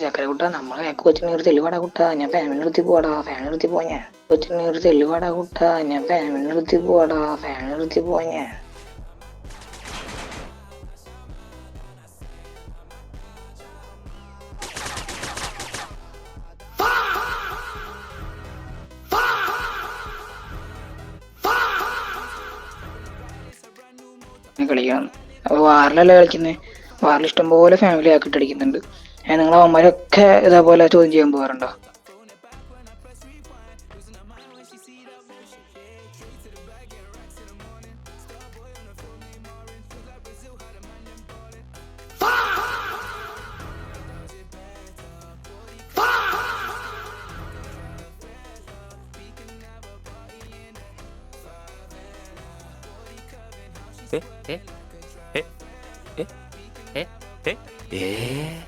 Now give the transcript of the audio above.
ചക്കര കുട്ടാ നമ്മളെ കൊച്ചിനെ ഒരു തെളിവാടാ കുട്ടാ, ഞാൻ ഫാമിലി നിർത്തി പോവാടാ, ഫാമിലി നിർത്തി പോവാ ഞാൻ. കൊച്ചിനെ ഒരു തെളിവാടാ കുട്ടാ, ഞാൻ ഫാമിലി നിർത്തി പോവാടാ, ഫാമിലി നിർത്തി പോവാ ഞാൻ. കളിക്കണം. അപ്പോൾ വാറിലല്ലേ കളിക്കുന്നത്, വാറിൽ ഇഷ്ടംപോലെ ഫാമിലി ആക്കിയിട്ട് അടിക്കുന്നുണ്ട്. നിങ്ങൾ അവന്മാരൊക്കെ ഇതേപോലെ ചോദ്യം ചെയ്യാൻ പോകാറുണ്ടോ? ഏ